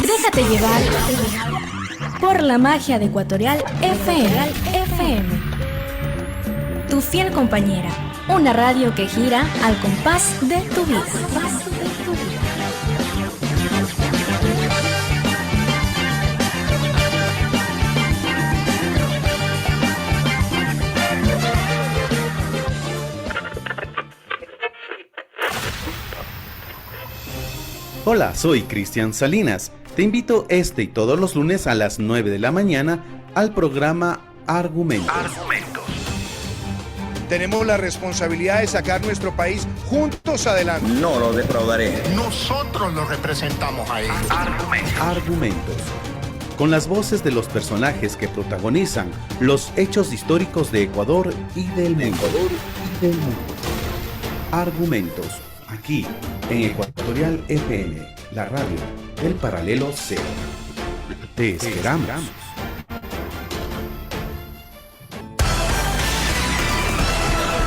Déjate llevar por la magia de Ecuatorial FM. Tu fiel compañera. Una radio que gira al compás de tu vida. Hola, soy Cristian Salinas. Te invito este y todos los lunes a las 9 de la mañana al programa Argumentos. Tenemos la responsabilidad de sacar nuestro país juntos adelante. No lo defraudaré. Nosotros lo representamos a ellos. Argumentos. Con las voces de los personajes que protagonizan los hechos históricos de Ecuador y del mundo. Argumentos. Aquí, en Ecuatorial FM, la radio del Paralelo Cero. Te esperamos.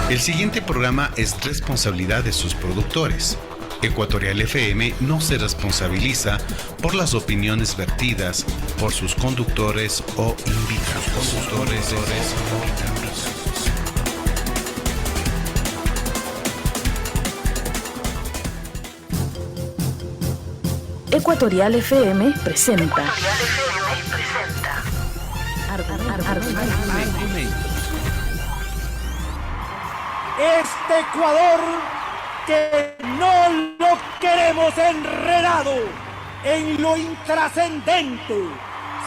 El siguiente programa es responsabilidad de sus productores. Ecuatorial FM no se responsabiliza por las opiniones vertidas por sus conductores o invitados. Ecuatorial FM presenta. Este Ecuador que no lo queremos enredado en lo intrascendente,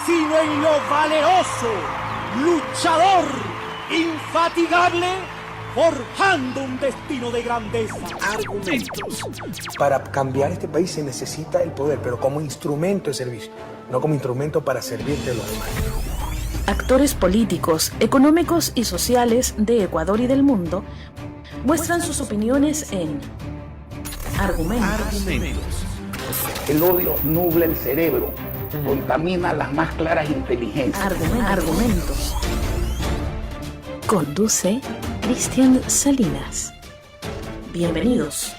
sino en lo valeroso, luchador, infatigable, forjando un destino de grandeza. Argumentos. Para cambiar este país se necesita el poder, pero como instrumento de servicio, no como instrumento para servirte a los demás. Actores políticos, económicos y sociales de Ecuador y del mundo muestran sus opiniones en Argumentos. El odio nubla el cerebro, contamina las más claras inteligencias. Argumentos. Conduce Cristian Salinas. Bienvenidos.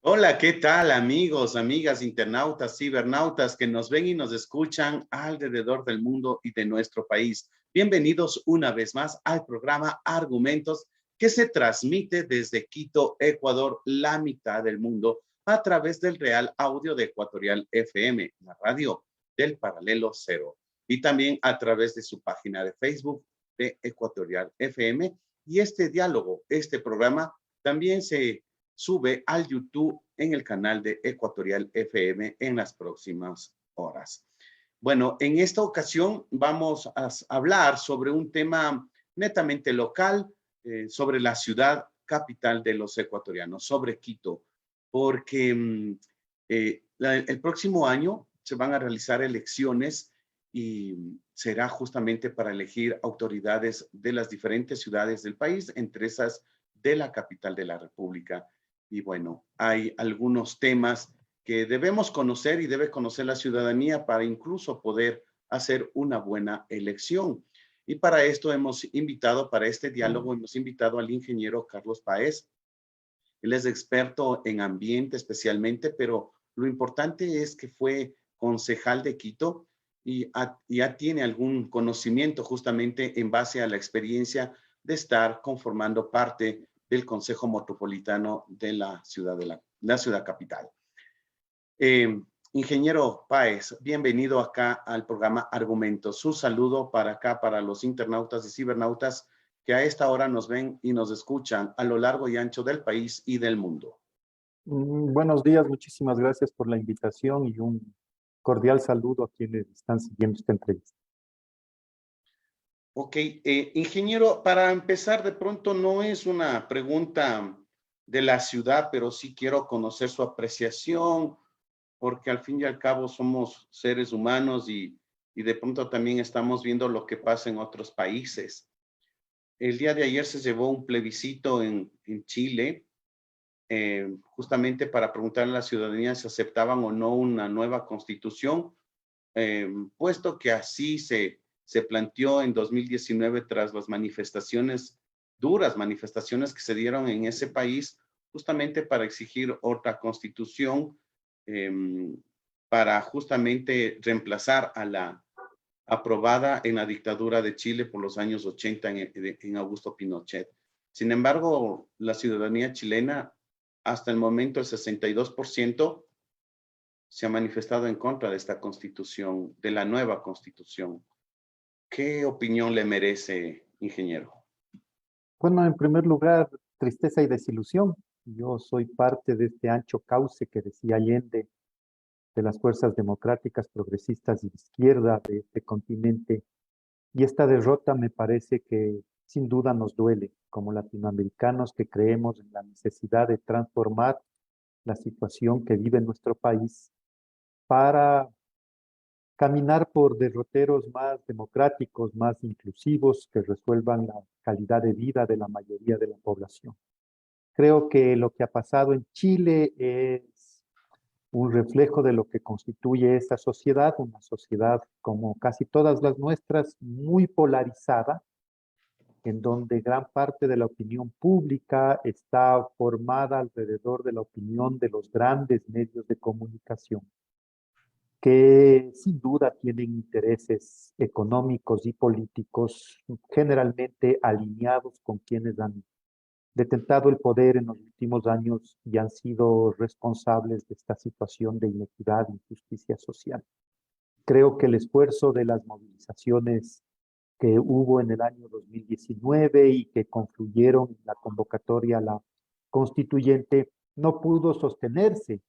Hola, ¿qué tal amigos, amigas, internautas, cibernautas que nos ven y nos escuchan alrededor del mundo y de nuestro país? Bienvenidos una vez más al programa Argumentos que se transmite desde Quito, Ecuador, la mitad del mundo, a través del Real Audio de Ecuatorial FM, la radio del Paralelo Cero, y también a través de su página de Facebook de Ecuatorial FM. Y este diálogo, este programa, también se sube al YouTube en el canal de Ecuatorial FM en las próximas horas. Bueno, en esta ocasión vamos a hablar sobre un tema netamente local, sobre la ciudad capital de los ecuatorianos, sobre Quito, porque el próximo año se van a realizar elecciones y será justamente para elegir autoridades de las diferentes ciudades del país, entre esas de la capital de la República. Y bueno, hay algunos temas que debemos conocer y debe conocer la ciudadanía para incluso poder hacer una buena elección. Y para esto para este diálogo, hemos invitado al ingeniero Carlos Páez. Él es experto en ambiente especialmente, pero lo importante es que fue concejal de Quito y ya tiene algún conocimiento justamente en base a la experiencia de estar conformando parte del Consejo Metropolitano de la ciudad capital. Ingeniero Páez, bienvenido acá al programa Argumentos. Su saludo para acá, para los internautas y cibernautas que a esta hora nos ven y nos escuchan a lo largo y ancho del país y del mundo. Buenos días, muchísimas gracias por la invitación y un cordial saludo a quienes están siguiendo esta entrevista. Ok, ingeniero, para empezar, de pronto no es una pregunta de la ciudad, pero sí quiero conocer su apreciación, porque al fin y al cabo somos seres humanos y de pronto también estamos viendo lo que pasa en otros países. El día de ayer se llevó un plebiscito en Chile, justamente para preguntarle a la ciudadanía si aceptaban o no una nueva constitución, puesto que así se planteó en 2019 tras las manifestaciones duras manifestaciones que se dieron en ese país justamente para exigir otra constitución, para justamente reemplazar a la aprobada en la dictadura de Chile por los años 80 en Augusto Pinochet. Sin embargo, la ciudadanía chilena, hasta el momento el 62% se ha manifestado en contra de esta constitución, de la nueva constitución. ¿Qué opinión le merece, ingeniero? Bueno, en primer lugar, tristeza y desilusión. Yo soy parte de este ancho cauce que decía Allende, de las fuerzas democráticas, progresistas y de izquierda de este continente. Y esta derrota me parece que sin duda nos duele como latinoamericanos que creemos en la necesidad de transformar la situación que vive nuestro país para caminar por derroteros más democráticos, más inclusivos, que resuelvan la calidad de vida de la mayoría de la población. Creo que lo que ha pasado en Chile es un reflejo de lo que constituye esta sociedad, una sociedad como casi todas las nuestras, muy polarizada, en donde gran parte de la opinión pública está formada alrededor de la opinión de los grandes medios de comunicación, que sin duda tienen intereses económicos y políticos generalmente alineados con quienes han detentado el poder en los últimos años y han sido responsables de esta situación de inequidad e injusticia social. Creo que el esfuerzo de las movilizaciones que hubo en el año 2019 y que confluyeron en la convocatoria a la constituyente no pudo sostenerse.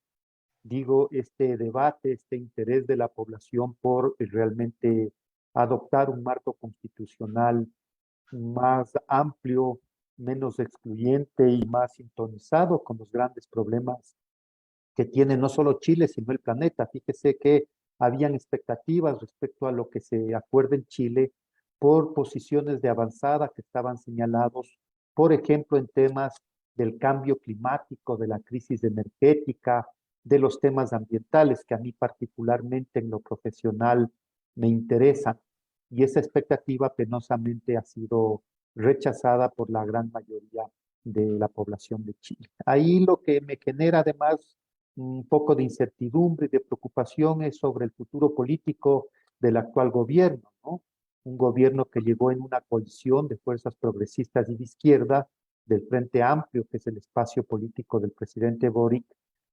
Digo, este debate, este interés de la población por realmente adoptar un marco constitucional más amplio, menos excluyente y más sintonizado con los grandes problemas que tiene no solo Chile, sino el planeta. Fíjese que habían expectativas respecto a lo que se acuerda en Chile por posiciones de avanzada que estaban señalados, por ejemplo, en temas del cambio climático, de la crisis energética, de los temas ambientales, que a mí particularmente en lo profesional me interesan. Y esa expectativa penosamente ha sido rechazada por la gran mayoría de la población de Chile. Ahí lo que me genera además un poco de incertidumbre y de preocupación es sobre el futuro político del actual gobierno, ¿no? Un gobierno que llegó en una coalición de fuerzas progresistas y de izquierda, del Frente Amplio, que es el espacio político del presidente Boric,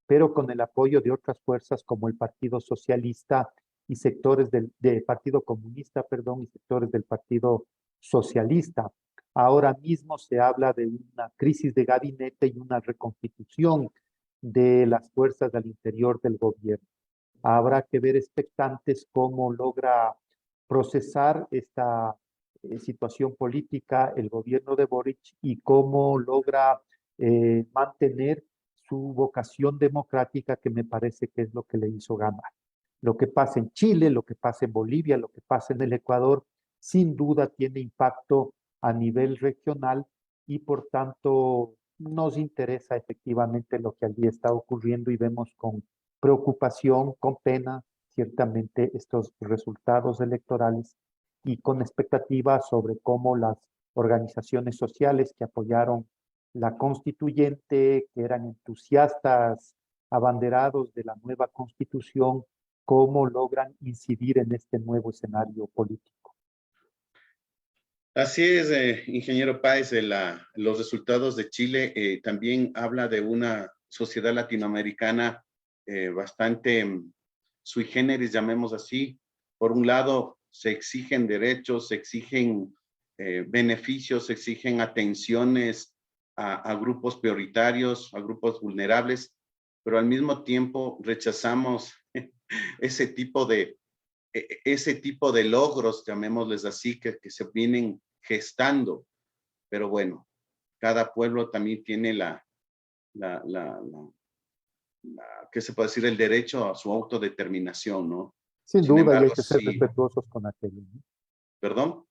pero con el apoyo de otras fuerzas como el Partido Socialista y sectores del Partido Comunista, perdón, y sectores del Partido Socialista. Ahora mismo se habla de una crisis de gabinete y una reconstitución de las fuerzas al interior del gobierno. Habrá que ver expectantes cómo logra procesar esta situación política el gobierno de Boric y cómo logra mantener su vocación democrática, que me parece que es lo que le hizo ganar. Lo que pasa en Chile, lo que pasa en Bolivia, lo que pasa en el Ecuador, sin duda tiene impacto a nivel regional y por tanto nos interesa efectivamente lo que allí está ocurriendo y vemos con preocupación, con pena, ciertamente estos resultados electorales y con expectativa sobre cómo las organizaciones sociales que apoyaron la constituyente, que eran entusiastas, abanderados de la nueva constitución, cómo logran incidir en este nuevo escenario político. Así es, ingeniero Páez, los resultados de Chile también habla de una sociedad latinoamericana bastante sui generis, llamemos así. Por un lado, se exigen derechos, se exigen beneficios, se exigen atenciones a grupos prioritarios, a grupos vulnerables, pero al mismo tiempo rechazamos ese tipo de logros, llamémosles así, que se vienen gestando. Pero bueno, cada pueblo también tiene ¿qué se puede decir? El derecho a su autodeterminación, ¿no? Sin duda, embargo, y hay que ser sí. respetuosos con aquello, ¿no? ¿Perdón?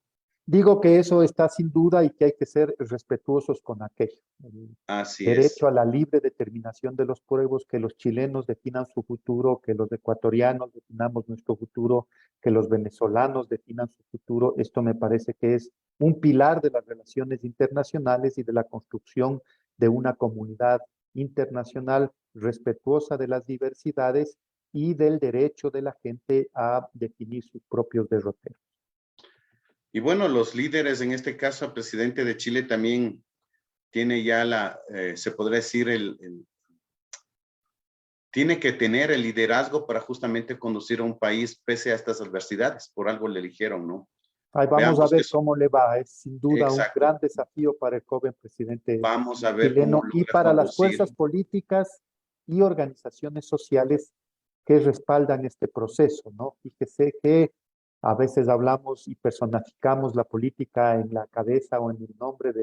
Digo que eso está sin duda y que hay que ser respetuosos con aquello. El Así es. derecho a la libre determinación de los pueblos, que los chilenos definan su futuro, que los ecuatorianos definamos nuestro futuro, que los venezolanos definan su futuro. Esto me parece que es un pilar de las relaciones internacionales y de la construcción de una comunidad internacional respetuosa de las diversidades y del derecho de la gente a definir sus propios derroteros. Y bueno, los líderes, en este caso, el presidente de Chile también tiene ya se podría decir, tiene que tener el liderazgo para justamente conducir a un país pese a estas adversidades. Por algo le eligieron, ¿no? Ahí vamos Veamos a ver eso. cómo le va. Es sin duda un Exacto. gran desafío para el joven presidente Vamos a ver cómo chileno y logra para las conducir. fuerzas políticas y organizaciones sociales que respaldan este proceso, ¿no? Fíjese que a veces hablamos y personificamos la política en la cabeza o en el nombre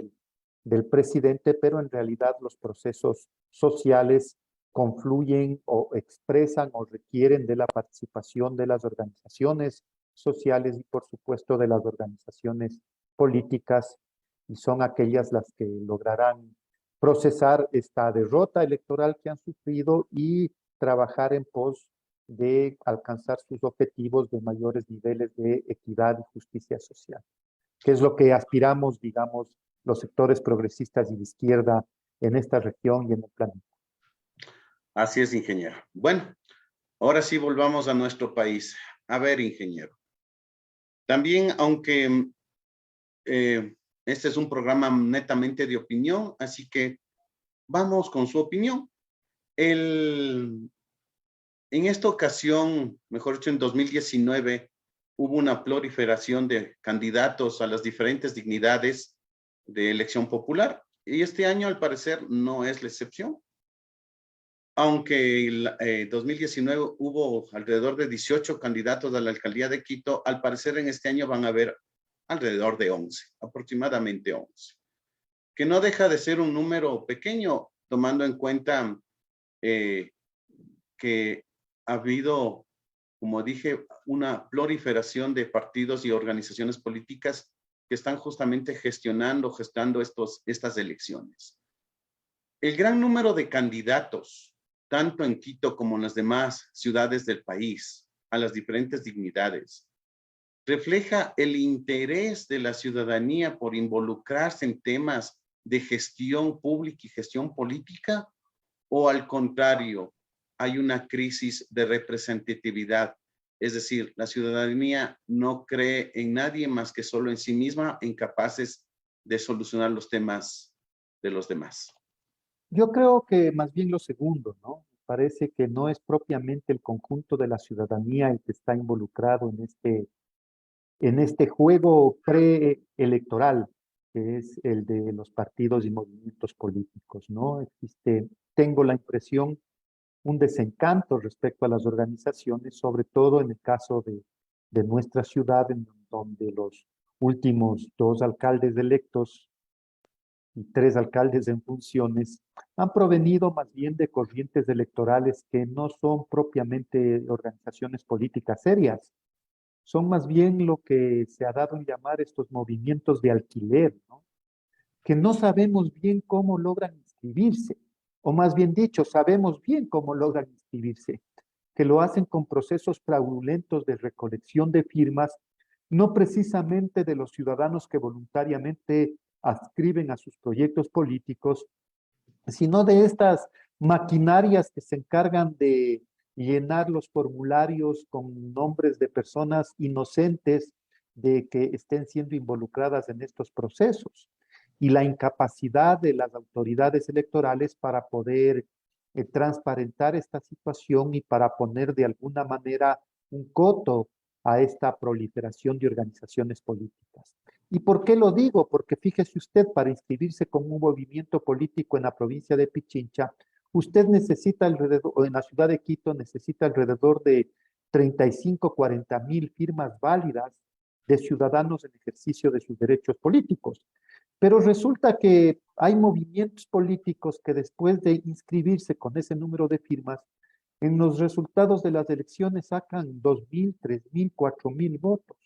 del presidente, pero en realidad los procesos sociales confluyen o expresan o requieren de la participación de las organizaciones sociales y por supuesto de las organizaciones políticas, y son aquellas las que lograrán procesar esta derrota electoral que han sufrido y trabajar en pos de alcanzar sus objetivos de mayores niveles de equidad y justicia social, que es lo que aspiramos, digamos, los sectores progresistas y de izquierda en esta región y en el planeta. Así es, ingeniero. Bueno, ahora sí volvamos a nuestro país. A ver, ingeniero. También, aunque este es un programa netamente de opinión, así que vamos con su opinión. En esta ocasión, mejor dicho, en 2019, hubo una proliferación de candidatos a las diferentes dignidades de elección popular. Y este año, al parecer, no es la excepción. Aunque en 2019 hubo alrededor de 18 candidatos a la alcaldía de Quito, al parecer en este año van a haber alrededor de 11, aproximadamente 11. Que no deja de ser un número pequeño, tomando en cuenta que ha habido, como dije, una proliferación de partidos y organizaciones políticas que están justamente gestando estas elecciones. El gran número de candidatos, tanto en Quito como en las demás ciudades del país, a las diferentes dignidades, refleja el interés de la ciudadanía por involucrarse en temas de gestión pública y gestión política, o al contrario, hay una crisis de representatividad. Es decir, la ciudadanía no cree en nadie más que solo en sí misma, incapaces de solucionar los temas de los demás. Yo creo que más bien lo segundo, ¿no? Parece que no es propiamente el conjunto de la ciudadanía el que está involucrado en este juego preelectoral, que es el de los partidos y movimientos políticos, ¿no? Tengo la impresión, un desencanto respecto a las organizaciones, sobre todo en el caso de nuestra ciudad, en donde los últimos 2 alcaldes electos y 3 alcaldes en funciones han provenido más bien de corrientes electorales que no son propiamente organizaciones políticas serias, son más bien lo que se ha dado en llamar estos movimientos de alquiler, ¿no? Que no sabemos bien cómo logran inscribirse, o más bien dicho, sabemos bien cómo logran inscribirse, que lo hacen con procesos fraudulentos de recolección de firmas, no precisamente de los ciudadanos que voluntariamente adscriben a sus proyectos políticos, sino de estas maquinarias que se encargan de llenar los formularios con nombres de personas inocentes de que estén siendo involucradas en estos procesos, y la incapacidad de las autoridades electorales para poder transparentar esta situación y para poner de alguna manera un coto a esta proliferación de organizaciones políticas. ¿Y por qué lo digo? Porque fíjese usted, para inscribirse con un movimiento político en la provincia de Pichincha, usted necesita alrededor, o en la ciudad de Quito, necesita alrededor de 35, 40 mil firmas válidas de ciudadanos en ejercicio de sus derechos políticos. Pero resulta que hay movimientos políticos que después de inscribirse con ese número de firmas, en los resultados de las elecciones sacan 2.000, 3.000, 4.000 votos.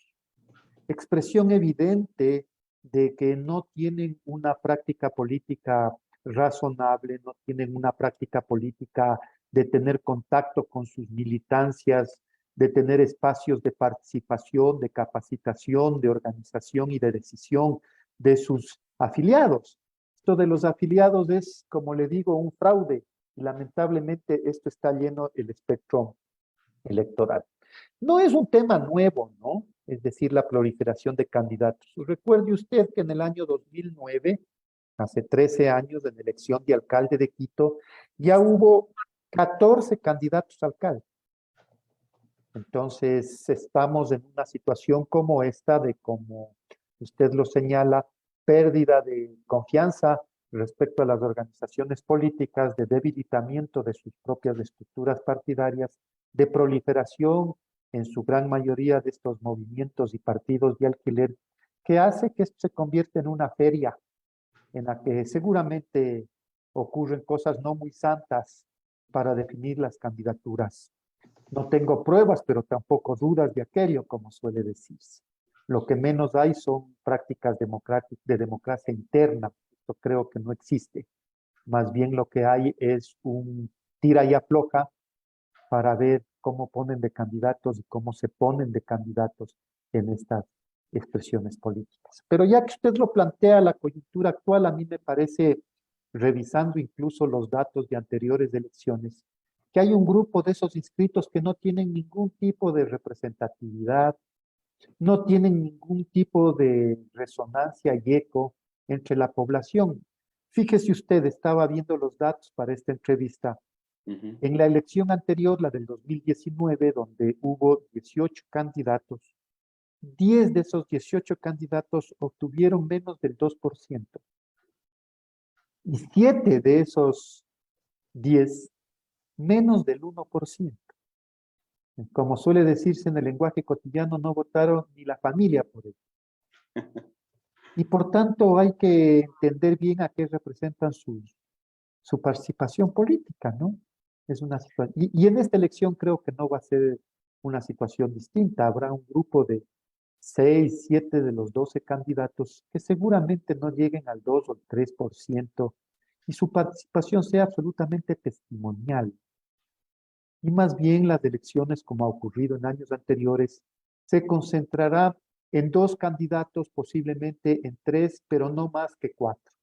expresión evidente de que no tienen una práctica política razonable, no tienen una práctica política de tener contacto con sus militancias, de tener espacios de participación, de capacitación, de organización y de decisión de sus afiliados. Esto de los afiliados es, como le digo, un fraude y lamentablemente esto está lleno el espectro electoral. No es un tema nuevo, ¿no? Es decir, la proliferación de candidatos. Recuerde usted que en el año 2009, hace 13 años, en la elección de alcalde de Quito, ya hubo 14 candidatos a alcalde. Entonces, estamos en una situación como esta de, como usted lo señala, pérdida de confianza respecto a las organizaciones políticas, de debilitamiento de sus propias estructuras partidarias, de proliferación en su gran mayoría de estos movimientos y partidos de alquiler, que hace que esto se convierta en una feria en la que seguramente ocurren cosas no muy santas para definir las candidaturas. No tengo pruebas, pero tampoco dudas de aquello, como suele decirse. Lo que menos hay son prácticas de democracia interna. Esto creo que no existe. Más bien lo que hay es un tira y afloja para ver cómo ponen de candidatos y cómo se ponen de candidatos en estas expresiones políticas. Pero ya que usted lo plantea, la coyuntura actual, a mí me parece, revisando incluso los datos de anteriores elecciones, que hay un grupo de esos inscritos que no tienen ningún tipo de representatividad, no tienen ningún tipo de resonancia y eco entre la población. Fíjese usted, estaba viendo los datos para esta entrevista. En la elección anterior, la del 2019, donde hubo 18 candidatos, 10 de esos 18 candidatos obtuvieron menos del 2%. Y 7 de esos 10, menos del 1%. Como suele decirse en el lenguaje cotidiano, no votaron ni la familia por él. Y por tanto hay que entender bien a qué representan su participación política, ¿no? Es una situación. Y en esta elección creo que no va a ser una situación distinta. Habrá un grupo de 6, 7 de los 12 candidatos que seguramente no lleguen al 2 o el 3% y su participación sea absolutamente testimonial. Y más bien las elecciones, como ha ocurrido en años anteriores, se concentrará en 2 candidatos, posiblemente en 3, pero no más que 4.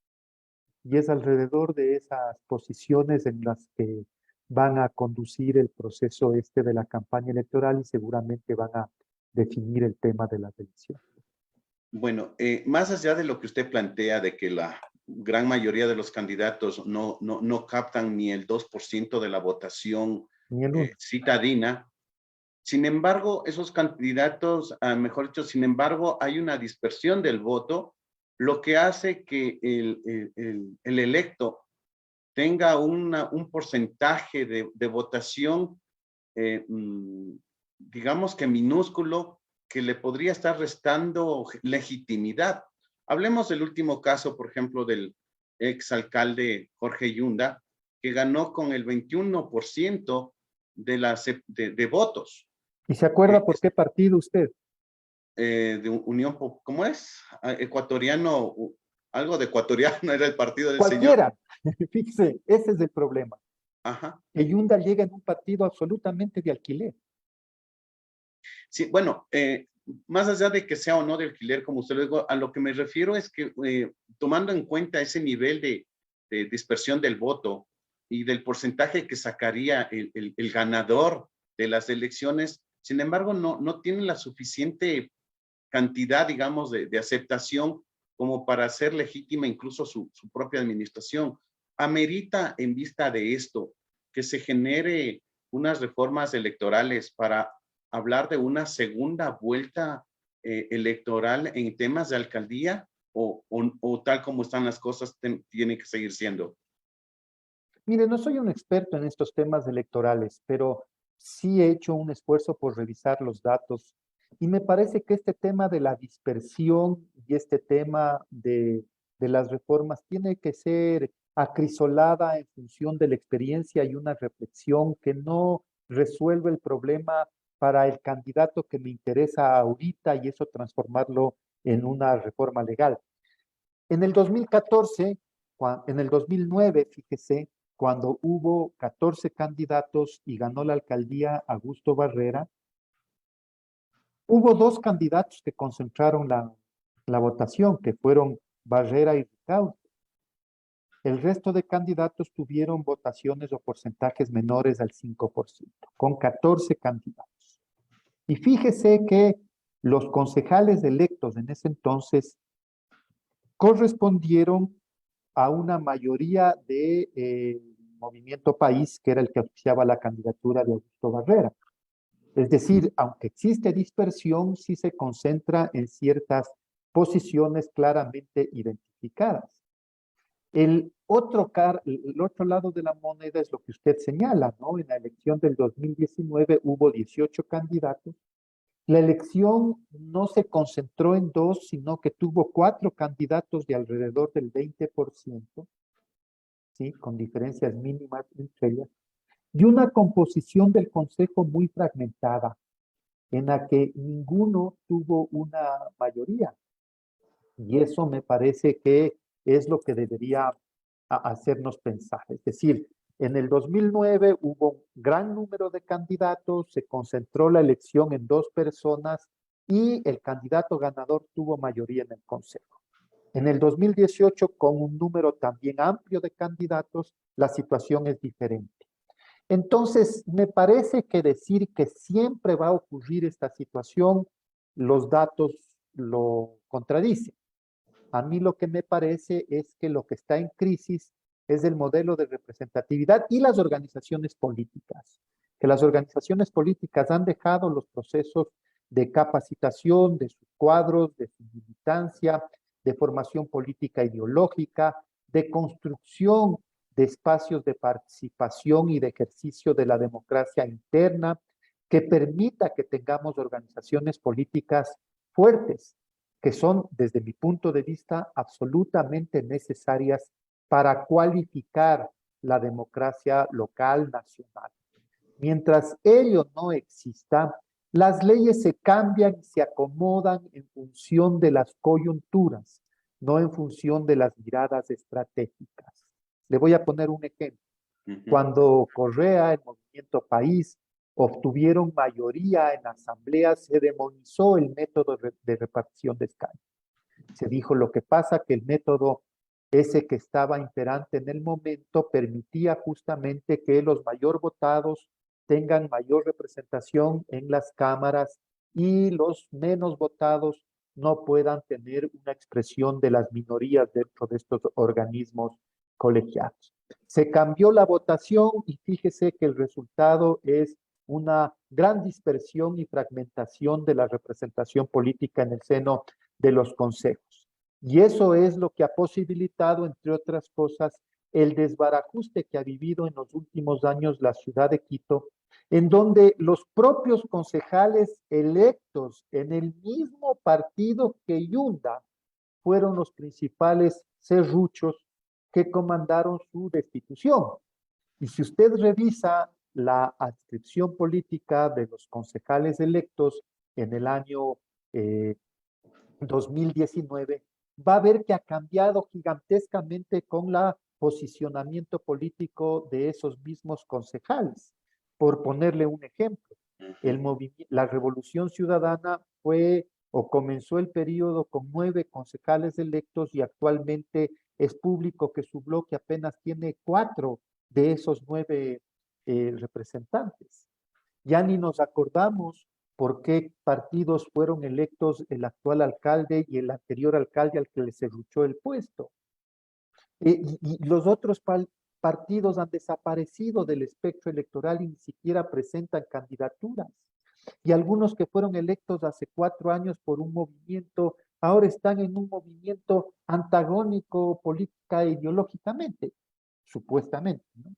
Y es alrededor de esas posiciones en las que van a conducir el proceso de la campaña electoral y seguramente van a definir el tema de las elecciones. Bueno, más allá de lo que usted plantea de que la gran mayoría de los candidatos no captan ni el 2% de la votación citadina, sin embargo, esos candidatos, mejor dicho, sin embargo, hay una dispersión del voto, lo que hace que el electo tenga un porcentaje de votación, digamos que minúsculo, que le podría estar restando legitimidad. Hablemos del último caso, por ejemplo, del exalcalde Jorge Yunda, que ganó con el 21% de votos. ¿Y se acuerda por qué partido usted? De Unión, ¿cómo es? Ecuatoriano, algo de ecuatoriano era el partido del Cualquiera. señor. Fíjese, ese es el problema. Ajá. Que Yunda llega en un partido absolutamente de alquiler. Sí, bueno, más allá de que sea o no de alquiler, como usted lo dijo, a lo que me refiero es que tomando en cuenta ese nivel de dispersión del voto y del porcentaje que sacaría el ganador de las elecciones, sin embargo, no tiene la suficiente cantidad, digamos, de aceptación como para hacer legítima incluso su propia administración. Amerita, en vista de esto, que se genere unas reformas electorales para hablar de una segunda vuelta electoral en temas de alcaldía o tal como están las cosas tiene que seguir siendo? Mire, no soy un experto en estos temas electorales, pero sí he hecho un esfuerzo por revisar los datos y me parece que este tema de la dispersión y este tema de las reformas tiene que ser acrisolada en función de la experiencia y una reflexión que no resuelve el problema para el candidato que me interesa ahorita y eso transformarlo en una reforma legal. En el 2014, en el 2009, fíjese, cuando hubo 14 candidatos y ganó la alcaldía Augusto Barrera, hubo 2 candidatos que concentraron la votación, que fueron Barrera y Ricaurte. El resto de candidatos tuvieron votaciones o porcentajes menores al 5%, con 14 candidatos. Y fíjese que los concejales electos en ese entonces correspondieron a una mayoría de Movimiento País, que era el que auspiciaba la candidatura de Augusto Barrera. Es decir, aunque existe dispersión, sí se concentra en ciertas posiciones claramente identificadas. El otro lado de la moneda es lo que usted señala, ¿no? En la elección del 2019 hubo 18 candidatos. La elección no se concentró en 2, sino que tuvo 4 candidatos de alrededor del 20%, ¿sí? Con diferencias mínimas entre ellas, y una composición del consejo muy fragmentada, en la que ninguno tuvo una mayoría. Y eso me parece que es lo que debería hacernos pensar. Es decir, en el 2009 hubo un gran número de candidatos, se concentró la elección en 2 personas y el candidato ganador tuvo mayoría en el consejo. En el 2018, con un número también amplio de candidatos, la situación es diferente. Entonces, me parece que decir que siempre va a ocurrir esta situación, los datos lo contradicen. A mí lo que me parece es que lo que está en crisis es el modelo de representatividad y las organizaciones políticas. Que las organizaciones políticas han dejado los procesos de capacitación de sus cuadros, de su militancia, de formación política ideológica, de construcción de espacios de participación y de ejercicio de la democracia interna, que permita que tengamos organizaciones políticas fuertes, que son, desde mi punto de vista, absolutamente necesarias para cualificar la democracia local, nacional. Mientras ello no exista, las leyes se cambian y se acomodan en función de las coyunturas, no en función de las miradas estratégicas. Le voy a poner un ejemplo. Cuando Correa, el Movimiento País, obtuvieron mayoría en asambleas, se demonizó el método de repartición de escaños. Se dijo, lo que pasa que el método ese que estaba imperante en el momento permitía justamente que los mayor votados tengan mayor representación en las cámaras y los menos votados no puedan tener una expresión de las minorías dentro de estos organismos colegiados. Se cambió la votación y fíjese que el resultado es una gran dispersión y fragmentación de la representación política en el seno de los consejos. Y eso es lo que ha posibilitado, entre otras cosas, el desbarajuste que ha vivido en los últimos años la ciudad de Quito, en donde los propios concejales electos en el mismo partido que Yunda fueron los principales serruchos que comandaron su destitución. Y si usted revisa la adscripción política de los concejales electos en el año 2019, va a ver que ha cambiado gigantescamente con el posicionamiento político de esos mismos concejales. Por ponerle un ejemplo, la Revolución Ciudadana fue o comenzó el periodo con 9 concejales electos y actualmente es público que su bloque apenas tiene 4 de esos 9 representantes. Ya ni nos acordamos por qué partidos fueron electos el actual alcalde y el anterior alcalde al que le serruchó el puesto. Y los otros partidos han desaparecido del espectro electoral y ni siquiera presentan candidaturas. Y algunos que fueron electos hace 4 años por un movimiento, ahora están en un movimiento antagónico política e ideológicamente, supuestamente, ¿no?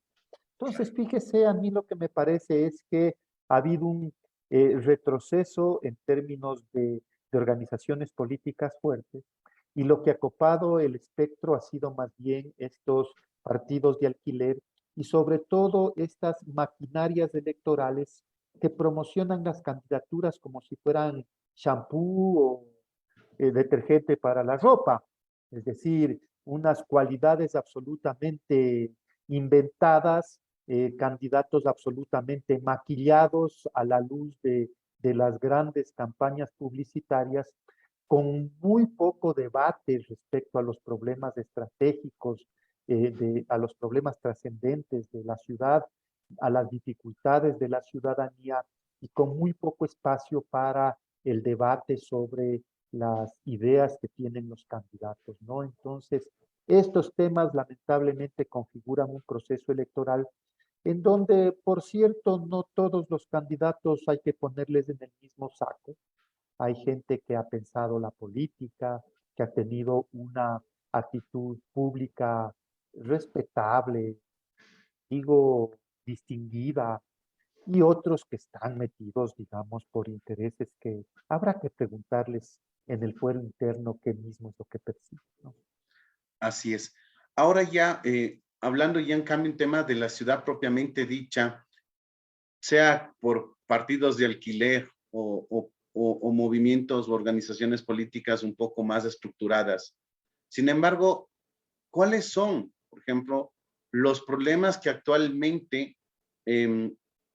Entonces, fíjese, a mí lo que me parece es que ha habido un retroceso en términos de organizaciones políticas fuertes, y lo que ha copado el espectro ha sido más bien estos partidos de alquiler y sobre todo estas maquinarias electorales que promocionan las candidaturas como si fueran shampoo o detergente para la ropa, es decir, unas cualidades absolutamente inventadas, candidatos absolutamente maquillados a la luz de las grandes campañas publicitarias, con muy poco debate respecto a los problemas estratégicos, a los problemas trascendentes de la ciudad, a las dificultades de la ciudadanía y con muy poco espacio para el debate sobre las ideas que tienen los candidatos, ¿no? Entonces, estos temas lamentablemente configuran un proceso electoral en donde, por cierto, no todos los candidatos hay que ponerles en el mismo saco. Hay gente que ha pensado la política, que ha tenido una actitud pública respetable, digo, distinguida, y otros que están metidos, digamos, por intereses que habrá que preguntarles en el fuero interno qué mismo es lo que perciben, ¿no? Así es. Ahora ya, hablando ya en cambio en tema de la ciudad propiamente dicha, sea por partidos de alquiler o movimientos o organizaciones políticas un poco más estructuradas. Sin embargo, ¿cuáles son, por ejemplo, los problemas que actualmente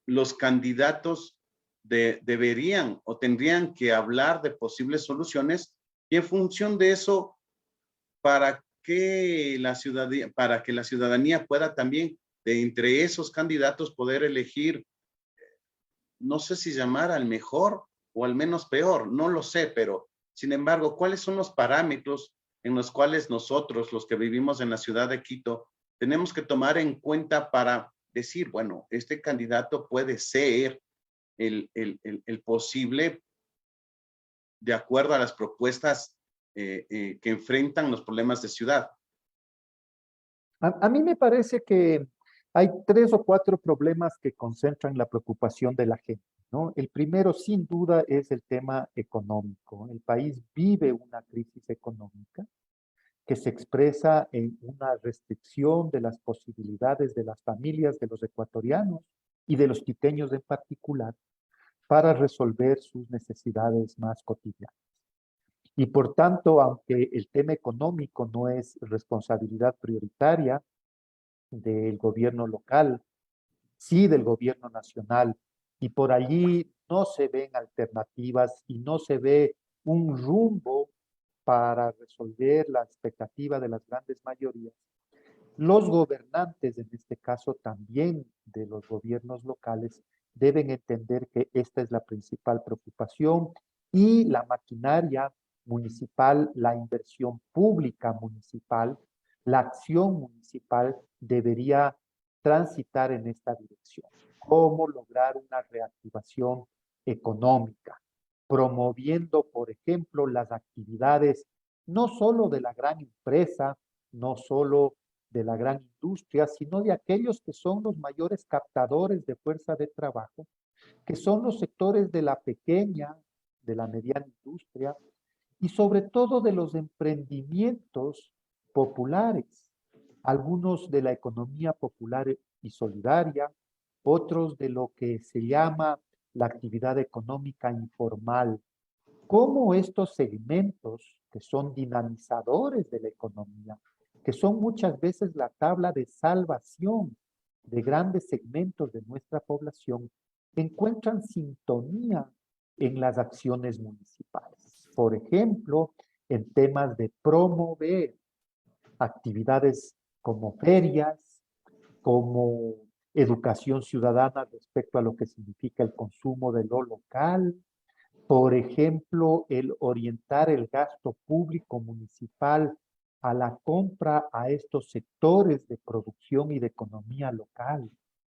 los candidatos deberían o tendrían que hablar de posibles soluciones y en función de eso, para que la ciudadanía pueda también, de entre esos candidatos, poder elegir, no sé si llamar al mejor o al menos peor, no lo sé, pero sin embargo, ¿cuáles son los parámetros en los cuales nosotros, los que vivimos en la ciudad de Quito, tenemos que tomar en cuenta para decir, bueno, este candidato puede ser el posible de acuerdo a las propuestas que enfrentan los problemas de ciudad? A mí me parece que hay 3 o 4 problemas que concentran la preocupación de la gente, ¿no? El primero, sin duda, es el tema económico. El país vive una crisis económica que se expresa en una restricción de las posibilidades de las familias, de los ecuatorianos y de los quiteños en particular, para resolver sus necesidades más cotidianas. Y por tanto, aunque el tema económico no es responsabilidad prioritaria del gobierno local, sí del gobierno nacional, y por allí no se ven alternativas y no se ve un rumbo para resolver la expectativa de las grandes mayorías, los gobernantes, en este caso también de los gobiernos locales, deben entender que esta es la principal preocupación y la maquinaria municipal, la inversión pública municipal, la acción municipal debería transitar en esta dirección. ¿Cómo lograr una reactivación económica? Promoviendo, por ejemplo, las actividades no solo de la gran empresa, no solo de la gran industria, sino de aquellos que son los mayores captadores de fuerza de trabajo, que son los sectores de la pequeña, de la mediana industria y sobre todo de los emprendimientos populares, algunos de la economía popular y solidaria, otros de lo que se llama la actividad económica informal. Cómo estos segmentos que son dinamizadores de la economía, que son muchas veces la tabla de salvación de grandes segmentos de nuestra población, encuentran sintonía en las acciones municipales. Por ejemplo, en temas de promover actividades como ferias, como educación ciudadana respecto a lo que significa el consumo de lo local, por ejemplo, el orientar el gasto público municipal a la compra a estos sectores de producción y de economía local.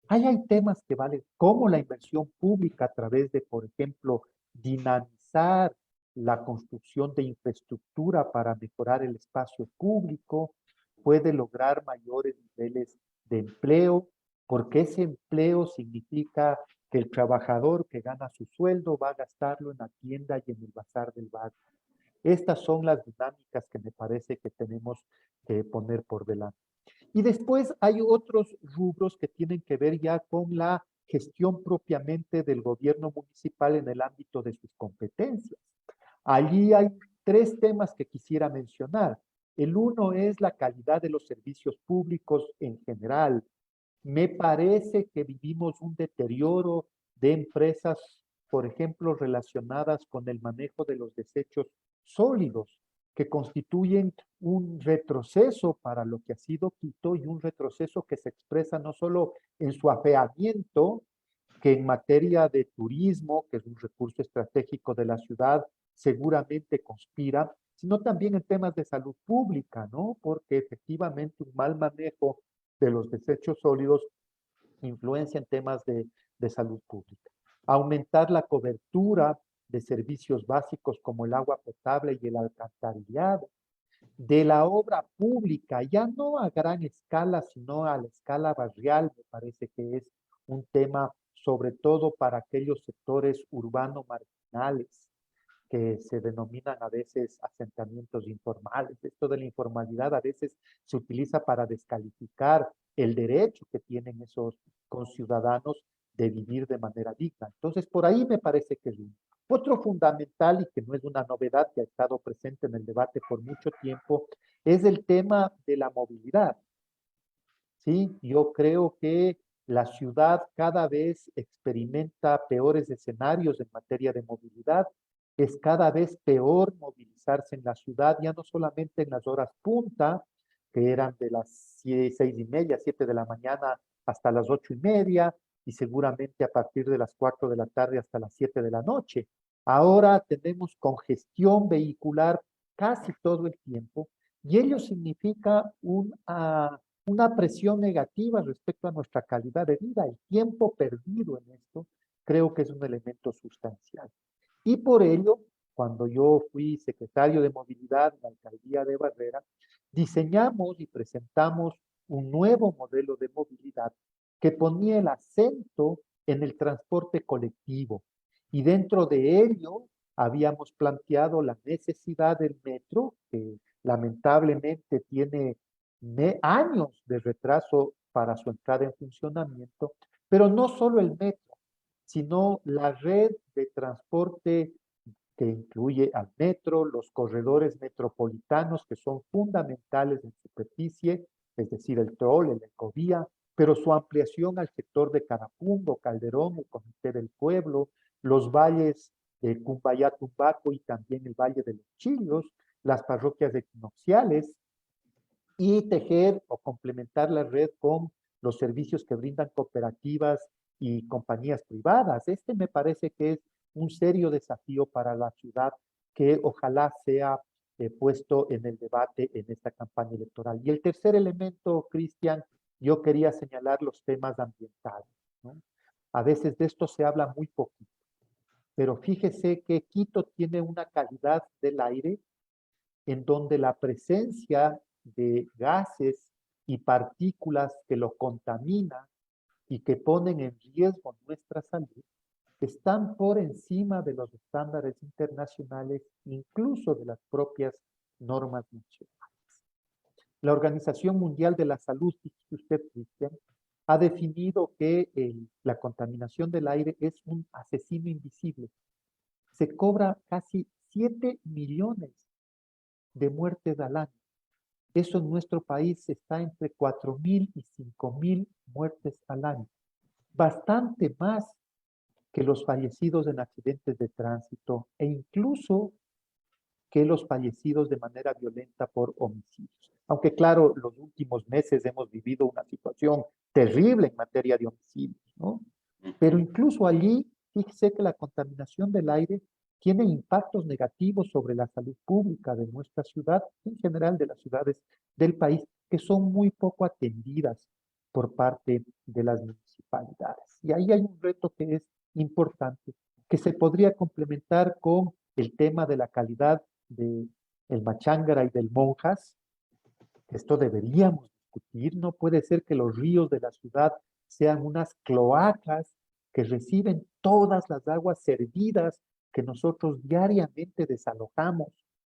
Ahí hay temas que valen, como la inversión pública a través de, por ejemplo, dinamizar la construcción de infraestructura para mejorar el espacio público, puede lograr mayores niveles de empleo, porque ese empleo significa que el trabajador que gana su sueldo va a gastarlo en la tienda y en el bazar del barrio. Estas son las dinámicas que me parece que tenemos que poner por delante. Y después hay otros rubros que tienen que ver ya con la gestión propiamente del gobierno municipal en el ámbito de sus competencias. Allí hay tres temas que quisiera mencionar. El uno es la calidad de los servicios públicos en general. Me parece que vivimos un deterioro de empresas, por ejemplo, relacionadas con el manejo de los desechos sólidos, que constituyen un retroceso para lo que ha sido Quito y un retroceso que se expresa no solo en su afeamiento, que en materia de turismo, que es un recurso estratégico de la ciudad, seguramente conspira, sino también en temas de salud pública, ¿no? Porque efectivamente un mal manejo de los desechos sólidos influencia en temas de salud pública. Aumentar la cobertura de servicios básicos como el agua potable y el alcantarillado, de la obra pública, ya no a gran escala, sino a la escala barrial, me parece que es un tema sobre todo para aquellos sectores urbanos marginales que se denominan a veces asentamientos informales. Esto de la informalidad a veces se utiliza para descalificar el derecho que tienen esos conciudadanos de vivir de manera digna. Entonces, por ahí me parece que es uno. Otro fundamental, y que no es una novedad, que ha estado presente en el debate por mucho tiempo, es el tema de la movilidad. ¿Sí? Yo creo que la ciudad cada vez experimenta peores escenarios en materia de movilidad. Es cada vez peor movilizarse en la ciudad, ya no solamente en las horas punta, que eran de las 6:30, 7 de la mañana hasta las 8:30, y seguramente a partir de las 4 de la tarde hasta las 7 de la noche. Ahora tenemos congestión vehicular casi todo el tiempo, y ello significa una presión negativa respecto a nuestra calidad de vida. El tiempo perdido en esto creo que es un elemento sustancial. Y por ello, cuando yo fui secretario de Movilidad en la alcaldía de Barrera, diseñamos y presentamos un nuevo modelo de movilidad que ponía el acento en el transporte colectivo. Y dentro de ello habíamos planteado la necesidad del metro, que lamentablemente tiene años de retraso para su entrada en funcionamiento, pero no solo el metro, sino la red de transporte que incluye al metro, los corredores metropolitanos que son fundamentales en superficie, es decir, el TOL, el Ecovía, pero su ampliación al sector de Carapungo, Calderón, el Comité del Pueblo, los valles de Cumbayá, Tumbaco y también el Valle de los Chillos, las parroquias equinocciales, y tejer o complementar la red con los servicios que brindan cooperativas y compañías privadas. Este me parece que es un serio desafío para la ciudad que ojalá sea puesto en el debate en esta campaña electoral. Y el tercer elemento, Cristian, yo quería señalar los temas ambientales, ¿no? A veces de esto se habla muy poquito, pero fíjese que Quito tiene una calidad del aire en donde la presencia de gases y partículas que lo contaminan y que ponen en riesgo nuestra salud están por encima de los estándares internacionales, incluso de las propias normas nacionales. La Organización Mundial de la Salud, dice usted, Cristian, ha definido que la contaminación del aire es un asesino invisible. Se cobra casi 7 millones de muertes al año. Eso en nuestro país está entre 4.000 y 5.000 muertes al año. Bastante más que los fallecidos en accidentes de tránsito e incluso que los fallecidos de manera violenta por homicidios. Aunque claro, los últimos meses hemos vivido una situación terrible en materia de homicidios, ¿no? Pero incluso allí, fíjese que la contaminación del aire tiene impactos negativos sobre la salud pública de nuestra ciudad, en general de las ciudades del país, que son muy poco atendidas por parte de las municipalidades. Y ahí hay un reto que es importante, que se podría complementar con el tema de la calidad del Machángara y del Monjas. Esto deberíamos discutir. No puede ser que los ríos de la ciudad sean unas cloacas que reciben todas las aguas servidas que nosotros diariamente desalojamos.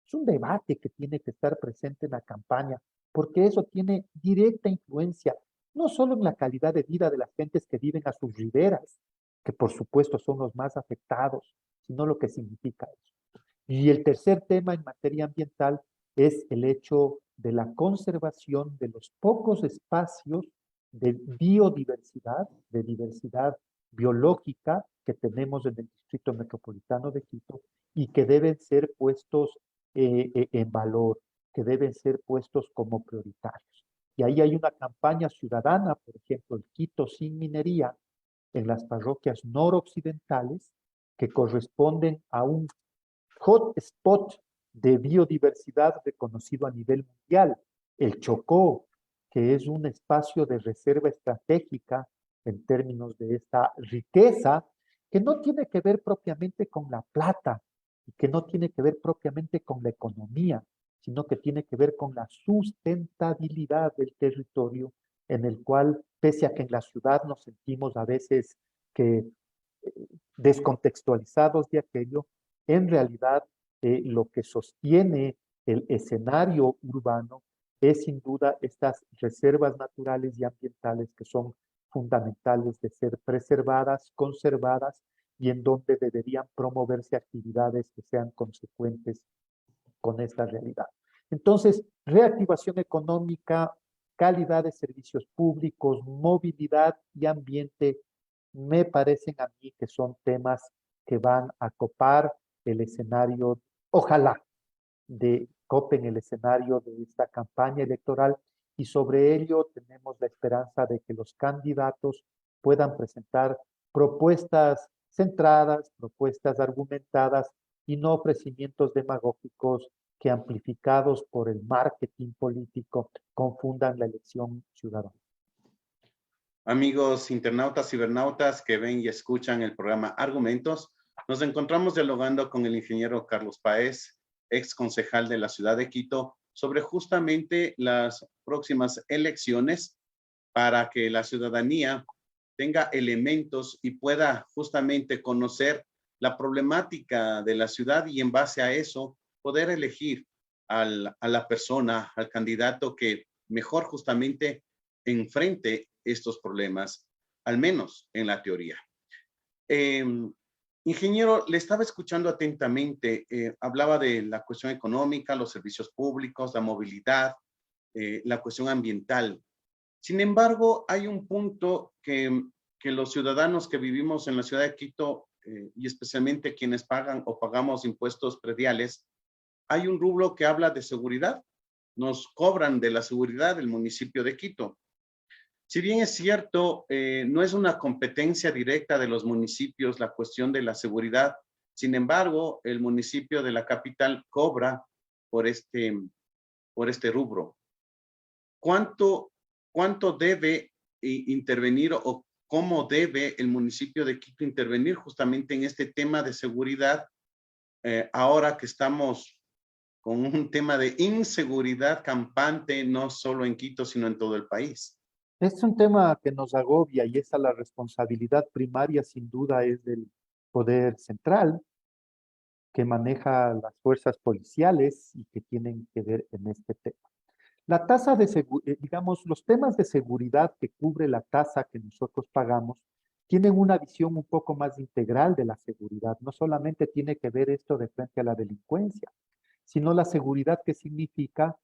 Es un debate que tiene que estar presente en la campaña, porque eso tiene directa influencia no solo en la calidad de vida de las gentes que viven a sus riberas, que por supuesto son los más afectados, sino lo que significa eso. Y el tercer tema en materia ambiental es el hecho de la conservación de los pocos espacios de biodiversidad, de diversidad biológica que tenemos en el Distrito Metropolitano de Quito y que deben ser puestos en valor, que deben ser puestos como prioritarios. Y ahí hay una campaña ciudadana, por ejemplo, el Quito sin minería, en las parroquias noroccidentales, que corresponden a un hotspot de biodiversidad reconocido a nivel mundial, el Chocó, que es un espacio de reserva estratégica en términos de esta riqueza, que no tiene que ver propiamente con la plata, y que no tiene que ver propiamente con la economía, sino que tiene que ver con la sustentabilidad del territorio, en el cual, pese a que en la ciudad nos sentimos a veces que descontextualizados de aquello, en realidad lo que sostiene el escenario urbano es sin duda estas reservas naturales y ambientales que son fundamentales de ser preservadas, conservadas y en donde deberían promoverse actividades que sean consecuentes con esta realidad. Entonces, reactivación económica, calidad de servicios públicos, movilidad y ambiente me parecen a mí que son temas que van a copar el escenario, ojalá, copen el escenario de esta campaña electoral y sobre ello tenemos la esperanza de que los candidatos puedan presentar propuestas centradas, propuestas argumentadas y no ofrecimientos demagógicos que amplificados por el marketing político confundan la elección ciudadana. Amigos internautas, cibernautas que ven y escuchan el programa Argumentos, nos encontramos dialogando con el ingeniero Carlos Páez, ex concejal de la ciudad de Quito, sobre justamente las próximas elecciones para que la ciudadanía tenga elementos y pueda justamente conocer la problemática de la ciudad y en base a eso poder elegir a la persona, al candidato que mejor justamente enfrente estos problemas, al menos en la teoría. Ingeniero, le estaba escuchando atentamente, hablaba de la cuestión económica, los servicios públicos, la movilidad, la cuestión ambiental. Sin embargo, hay un punto que los ciudadanos que vivimos en la ciudad de Quito, y especialmente quienes pagan o pagamos impuestos prediales, hay un rubro que habla de seguridad. Nos cobran de la seguridad del municipio de Quito. Si bien es cierto, no es una competencia directa de los municipios la cuestión de la seguridad, sin embargo, el municipio de la capital cobra por este rubro. ¿Cuánto debe intervenir o cómo debe el municipio de Quito intervenir justamente en este tema de seguridad ahora que estamos con un tema de inseguridad campante, no solo en Quito, sino en todo el país? Es un tema que nos agobia y esa la responsabilidad primaria sin duda es del poder central que maneja las fuerzas policiales y que tienen que ver en este tema. La tasa de digamos, los temas de seguridad que cubre la tasa que nosotros pagamos tienen una visión un poco más integral de la seguridad. No solamente tiene que ver esto de frente a la delincuencia, sino la seguridad que significa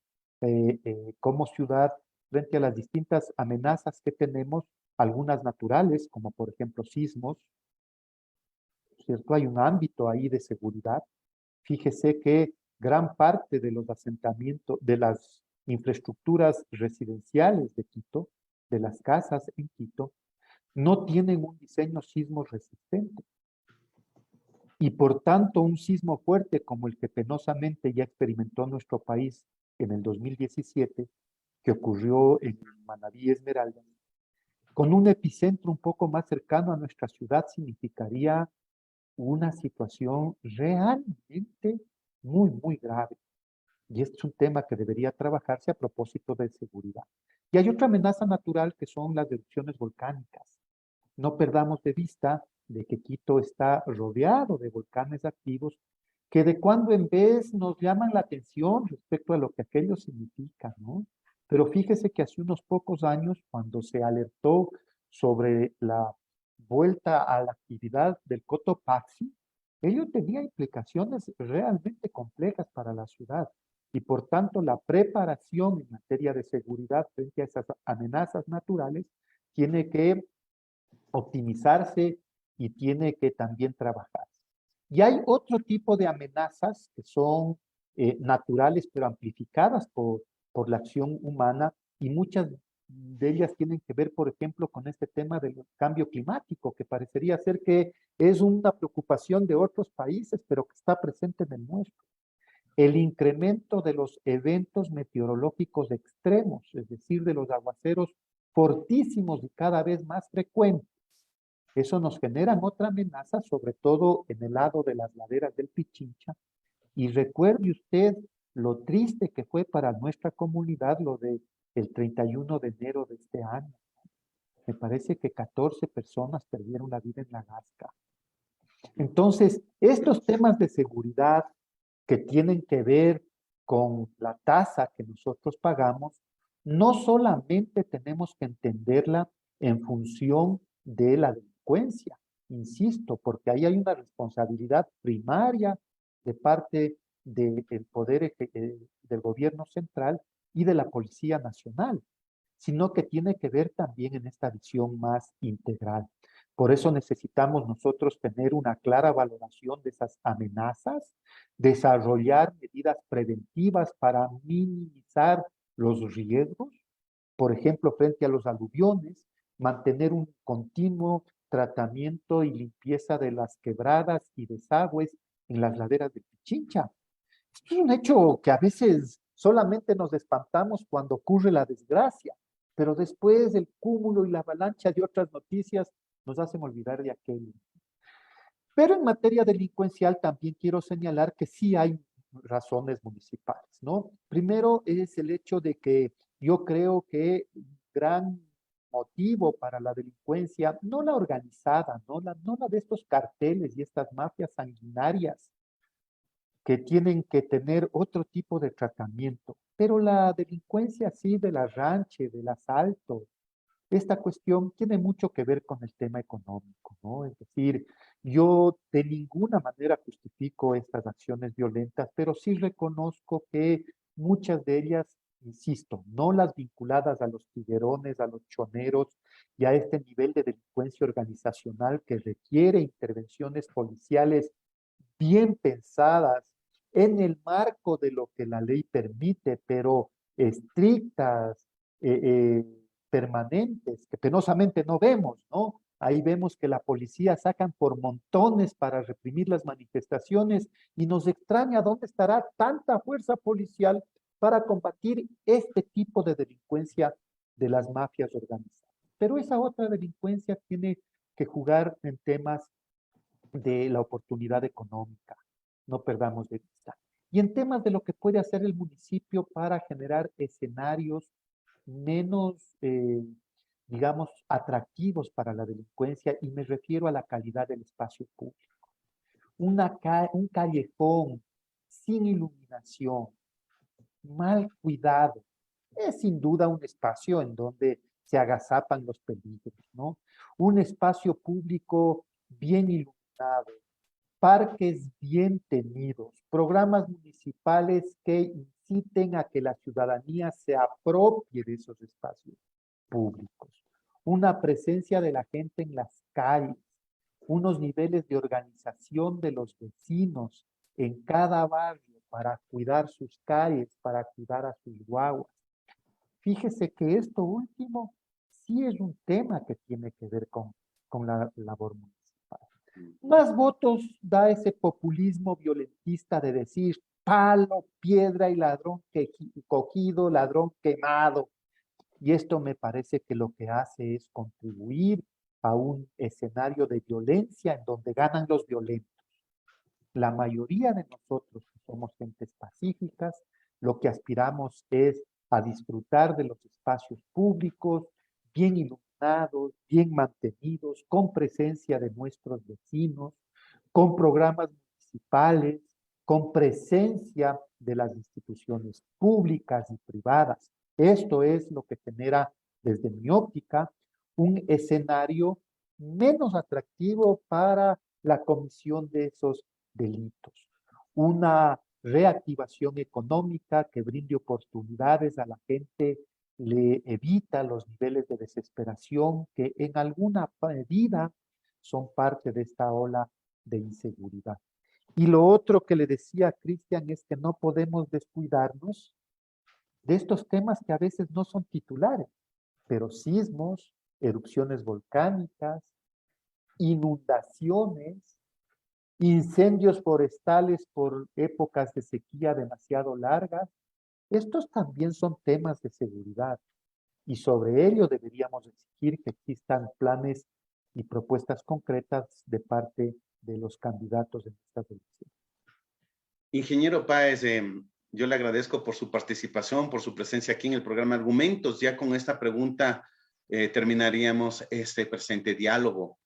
como ciudad frente a las distintas amenazas que tenemos, algunas naturales, como por ejemplo sismos, ¿cierto? Hay un ámbito ahí de seguridad. Fíjese que gran parte de los asentamientos, de las infraestructuras residenciales de Quito, de las casas en Quito, no tienen un diseño sismo resistente. Y por tanto, un sismo fuerte como el que penosamente ya experimentó nuestro país en el 2017, que ocurrió en Manabí Esmeralda, con un epicentro un poco más cercano a nuestra ciudad, significaría una situación realmente muy, muy grave. Y este es un tema que debería trabajarse a propósito de seguridad. Y hay otra amenaza natural que son las erupciones volcánicas. No perdamos de vista de que Quito está rodeado de volcanes activos que de cuando en vez nos llaman la atención respecto a lo que aquello significa, ¿no? Pero fíjese que hace unos pocos años, cuando se alertó sobre la vuelta a la actividad del Cotopaxi, ello tenía implicaciones realmente complejas para la ciudad y por tanto la preparación en materia de seguridad frente a esas amenazas naturales tiene que optimizarse y tiene que también trabajar. Y hay otro tipo de amenazas que son naturales pero amplificadas por la acción humana y muchas de ellas tienen que ver, por ejemplo, con este tema del cambio climático, que parecería ser que es una preocupación de otros países, pero que está presente en el nuestro. El incremento de los eventos meteorológicos extremos, es decir, de los aguaceros fortísimos y cada vez más frecuentes. Eso nos genera otra amenaza, sobre todo en el lado de las laderas del Pichincha. Y recuerde usted lo triste que fue para nuestra comunidad lo de el 31 de enero de este año. Me parece que 14 personas perdieron la vida en la Gasca. Entonces, estos temas de seguridad que tienen que ver con la tasa que nosotros pagamos, no solamente tenemos que entenderla en función de la delincuencia, insisto, porque ahí hay una responsabilidad primaria de parte del poder del gobierno central y de la Policía Nacional, sino que tiene que ver también en esta visión más integral. Por eso necesitamos nosotros tener una clara valoración de esas amenazas, desarrollar medidas preventivas para minimizar los riesgos, por ejemplo, frente a los aluviones, mantener un continuo tratamiento y limpieza de las quebradas y desagües en las laderas de Pichincha. Esto es un hecho que a veces solamente nos espantamos cuando ocurre la desgracia, pero después el cúmulo y la avalancha de otras noticias nos hacen olvidar de aquello. Pero en materia delincuencial también quiero señalar que sí hay razones municipales, ¿no? Primero es el hecho de que yo creo que un gran motivo para la delincuencia, no la organizada, no la de estos carteles y estas mafias sanguinarias que tienen que tener otro tipo de tratamiento, pero la delincuencia así del arranche, del asalto, esta cuestión tiene mucho que ver con el tema económico, ¿no? Es decir, yo de ninguna manera justifico estas acciones violentas, pero sí reconozco que muchas de ellas, insisto, no las vinculadas a los tiguerones, a los choneros y a este nivel de delincuencia organizacional que requiere intervenciones policiales bien pensadas en el marco de lo que la ley permite, pero estrictas, permanentes, que penosamente no vemos, ¿no? Ahí vemos que la policía sacan por montones para reprimir las manifestaciones y nos extraña dónde estará tanta fuerza policial para combatir este tipo de delincuencia de las mafias organizadas. Pero esa otra delincuencia tiene que jugar en temas de la oportunidad económica, no perdamos de vista. Y en temas de lo que puede hacer el municipio para generar escenarios menos, digamos, atractivos para la delincuencia, y me refiero a la calidad del espacio público. Un callejón sin iluminación, mal cuidado, es sin duda un espacio en donde se agazapan los peligros, ¿no? Un espacio público bien iluminado, parques bien tenidos, programas municipales que inciten a que la ciudadanía se apropie de esos espacios públicos, una presencia de la gente en las calles, unos niveles de organización de los vecinos en cada barrio para cuidar sus calles, para cuidar a sus guaguas. Fíjese que esto último sí es un tema que tiene que ver con la labor municipal. Más votos da ese populismo violentista de decir palo, piedra y ladrón cogido, ladrón quemado. Y esto me parece que lo que hace es contribuir a un escenario de violencia en donde ganan los violentos. La mayoría de nosotros que somos gentes pacíficas, lo que aspiramos es a disfrutar de los espacios públicos, bien iluminados, bien mantenidos, con presencia de nuestros vecinos, con programas municipales, con presencia de las instituciones públicas y privadas. Esto es lo que genera, desde mi óptica, un escenario menos atractivo para la comisión de esos delitos. Una reactivación económica que brinde oportunidades a la gente, le evita los niveles de desesperación que en alguna medida son parte de esta ola de inseguridad. Y lo otro que le decía a Cristian es que no podemos descuidarnos de estos temas que a veces no son titulares, pero sismos, erupciones volcánicas, inundaciones, incendios forestales por épocas de sequía demasiado largas. Estos también son temas de seguridad y sobre ello deberíamos exigir que existan planes y propuestas concretas de parte de los candidatos en estas elecciones. Ingeniero Páez, yo le agradezco por su participación, por su presencia aquí en el programa Argumentos. Ya con esta pregunta terminaríamos este presente diálogo.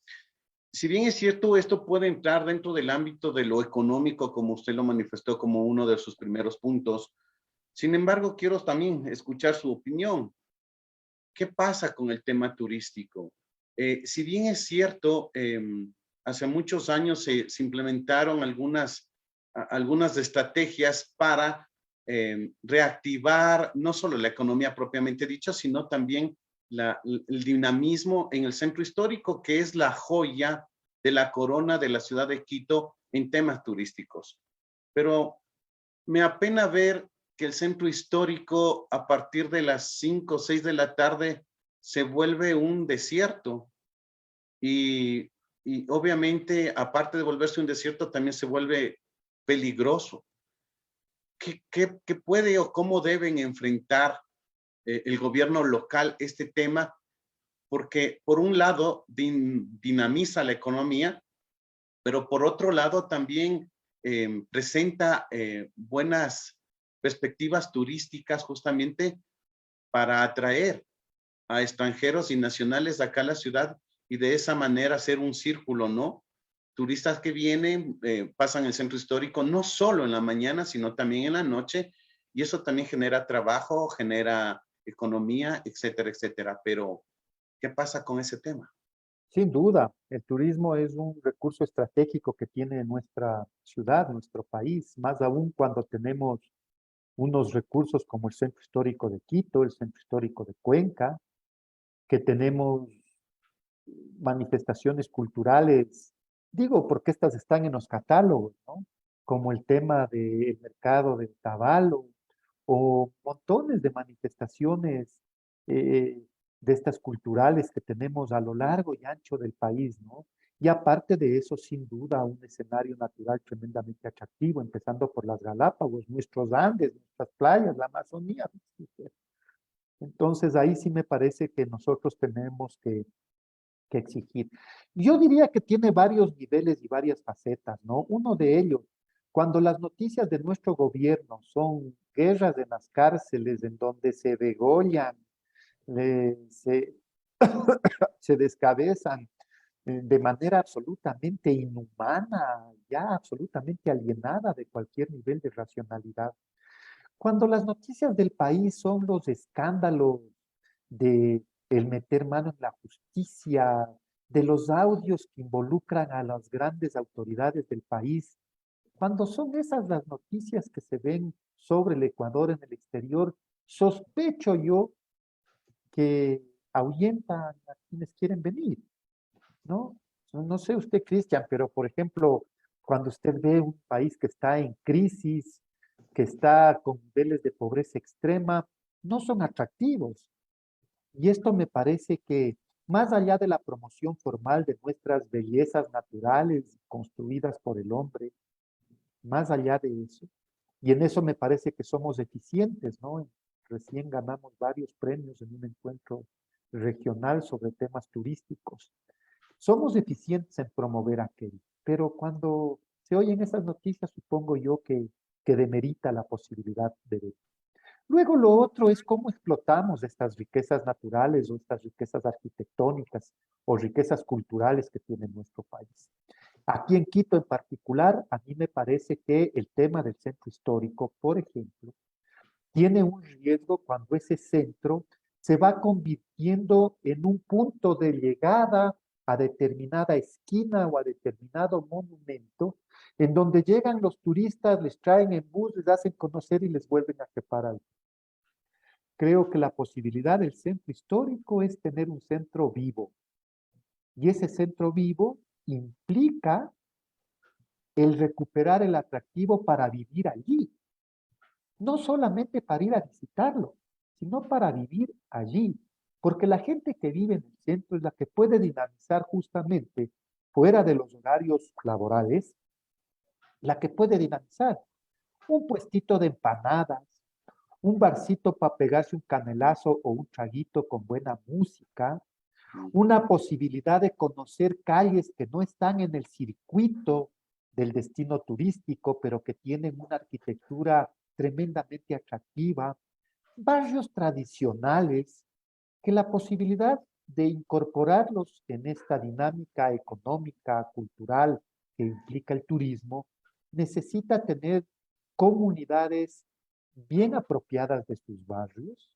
Si bien es cierto, esto puede entrar dentro del ámbito de lo económico, como usted lo manifestó como uno de sus primeros puntos. Sin embargo, quiero también escuchar su opinión. ¿Qué pasa con el tema turístico? Si bien es cierto, hace muchos años se implementaron algunas estrategias para reactivar no solo la economía propiamente dicha, sino también el dinamismo en el centro histórico, que es la joya de la corona de la ciudad de Quito en temas turísticos. Pero me apena ver que el centro histórico a partir de las 5 o 6 de la tarde se vuelve un desierto y obviamente aparte de volverse un desierto también se vuelve peligroso. ¿Qué puede o cómo deben enfrentar el gobierno local este tema? Porque por un lado dinamiza la economía, pero por otro lado también presenta buenas perspectivas turísticas justamente para atraer a extranjeros y nacionales acá a la ciudad y de esa manera hacer un círculo, ¿no? Turistas que vienen, pasan el centro histórico no solo en la mañana, sino también en la noche, y eso también genera trabajo, genera economía, etcétera, etcétera. Pero, ¿qué pasa con ese tema? Sin duda, el turismo es un recurso estratégico que tiene nuestra ciudad, nuestro país, más aún cuando tenemos unos recursos como el Centro Histórico de Quito, el Centro Histórico de Cuenca, que tenemos manifestaciones culturales, digo porque estas están en los catálogos, ¿no? Como el tema del mercado de Otavalo, o montones de manifestaciones de estas culturales que tenemos a lo largo y ancho del país, ¿no? Y aparte de eso, sin duda, un escenario natural tremendamente atractivo, empezando por las Galápagos, nuestros Andes, nuestras playas, la Amazonía. Entonces, ahí sí me parece que nosotros tenemos que exigir. Yo diría que tiene varios niveles y varias facetas, ¿no? Uno de ellos, cuando las noticias de nuestro gobierno son guerras en las cárceles, en donde se degollan, se, se descabezan de manera absolutamente inhumana, ya absolutamente alienada de cualquier nivel de racionalidad. Cuando las noticias del país son los escándalos de el meter mano en la justicia, de los audios que involucran a las grandes autoridades del país, cuando son esas las noticias que se ven sobre el Ecuador en el exterior, sospecho yo que ahuyentan a quienes quieren venir, ¿no? No sé usted, Cristian, pero por ejemplo, cuando usted ve un país que está en crisis, que está con niveles de pobreza extrema, no son atractivos. Y esto me parece que, más allá de la promoción formal de nuestras bellezas naturales construidas por el hombre, más allá de eso, y en eso me parece que somos eficientes, ¿no? Recién ganamos varios premios en un encuentro regional sobre temas turísticos. Somos eficientes en promover aquello, pero cuando se oyen esas noticias, supongo yo que demerita la posibilidad de ver. Luego lo otro es cómo explotamos estas riquezas naturales o estas riquezas arquitectónicas o riquezas culturales que tiene nuestro país. Aquí en Quito en particular, a mí me parece que el tema del centro histórico, por ejemplo, tiene un riesgo cuando ese centro se va convirtiendo en un punto de llegada a determinada esquina o a determinado monumento, en donde llegan los turistas, les traen en bus, les hacen conocer y les vuelven a preparar. Creo que la posibilidad del centro histórico es tener un centro vivo. Y ese centro vivo implica el recuperar el atractivo para vivir allí. No solamente para ir a visitarlo, sino para vivir allí. Porque la gente que vive en el centro es la que puede dinamizar justamente fuera de los horarios laborales, la que puede dinamizar un puestito de empanadas, un barcito para pegarse un canelazo o un traguito con buena música, una posibilidad de conocer calles que no están en el circuito del destino turístico, pero que tienen una arquitectura tremendamente atractiva, barrios tradicionales, que la posibilidad de incorporarlos en esta dinámica económica, cultural que implica el turismo, necesita tener comunidades bien apropiadas de sus barrios,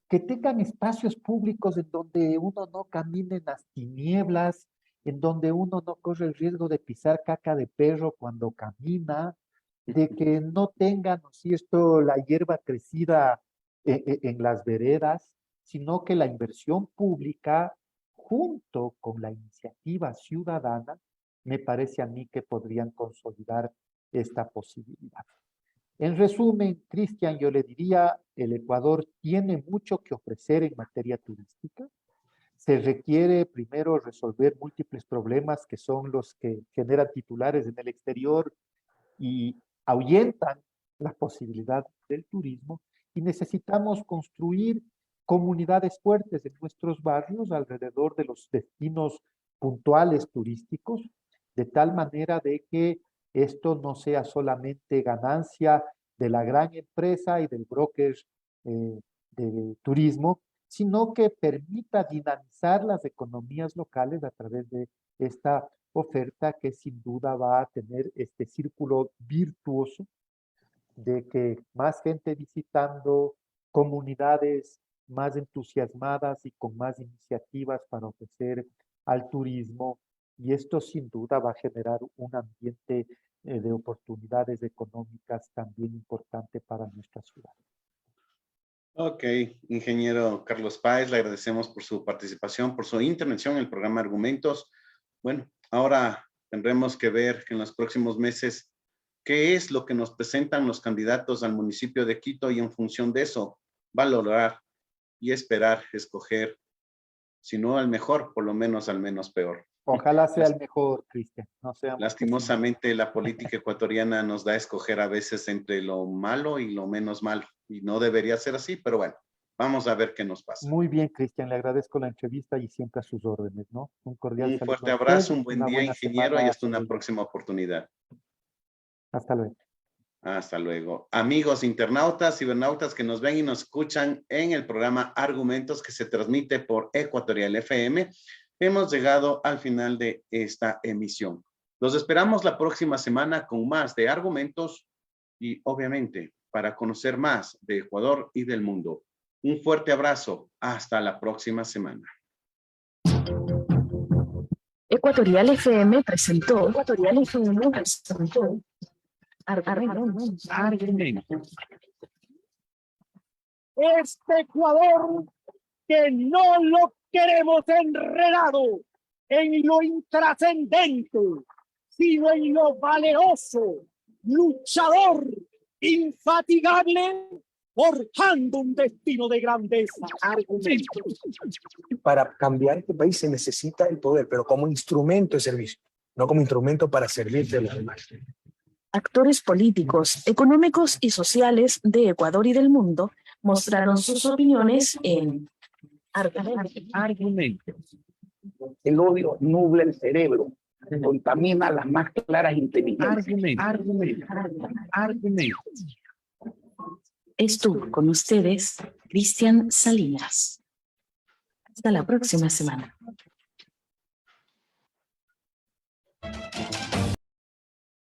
que tengan espacios públicos en donde uno no camine en las tinieblas, en donde uno no corre el riesgo de pisar caca de perro cuando camina, de que no tengan, ¿no es cierto?, la hierba crecida en las veredas, sino que la inversión pública, junto con la iniciativa ciudadana, me parece a mí que podrían consolidar esta posibilidad. En resumen, Cristian, yo le diría, el Ecuador tiene mucho que ofrecer en materia turística. Se requiere primero resolver múltiples problemas que son los que generan titulares en el exterior y ahuyentan la posibilidad del turismo, y necesitamos construir comunidades fuertes en nuestros barrios alrededor de los destinos puntuales turísticos, de tal manera de que esto no sea solamente ganancia de la gran empresa y del broker de turismo, sino que permita dinamizar las economías locales a través de esta oferta que sin duda va a tener este círculo virtuoso de que más gente visitando, comunidades más entusiasmadas y con más iniciativas para ofrecer al turismo, y esto sin duda va a generar un ambiente de oportunidades económicas también importante para nuestra ciudad. Ok, ingeniero Carlos Páez, le agradecemos por su participación, por su intervención en el programa Argumentos. Bueno, ahora tendremos que ver que en los próximos meses qué es lo que nos presentan los candidatos al municipio de Quito, y en función de eso valorar y esperar escoger, si no al mejor, por lo menos al menos peor. Ojalá sea el mejor, Cristian. No sea Lastimosamente, la política ecuatoriana nos da a escoger a veces entre lo malo y lo menos malo, y no debería ser así, pero bueno, vamos a ver qué nos pasa. Muy bien, Cristian, le agradezco la entrevista y siempre a sus órdenes, ¿no? Un cordial Un saludo fuerte a abrazo, usted, un buen una día, buena ingeniero, y semana. hasta una próxima oportunidad. Hasta luego. Hasta luego. Amigos internautas, cibernautas que nos ven y nos escuchan en el programa Argumentos, que se transmite por Ecuatorial FM, hemos llegado al final de esta emisión. Los esperamos la próxima semana con más de argumentos y obviamente para conocer más de Ecuador y del mundo. Un fuerte abrazo. Hasta la próxima semana. Ecuatorial FM presentó Argumentos. Este Ecuador que no lo queremos enredado en lo intrascendente, sino en lo valeroso, luchador, infatigable, forjando un destino de grandeza. Argumentos. Para cambiar este país se necesita el poder, pero como instrumento de servicio, no como instrumento para servirte a los demás. Actores políticos, económicos y sociales de Ecuador y del mundo mostraron sus opiniones en Argumentos. El odio nubla el cerebro, contamina las más claras inteligencias. Argumentos. Estuvo con ustedes Cristian Salinas. Hasta la próxima semana.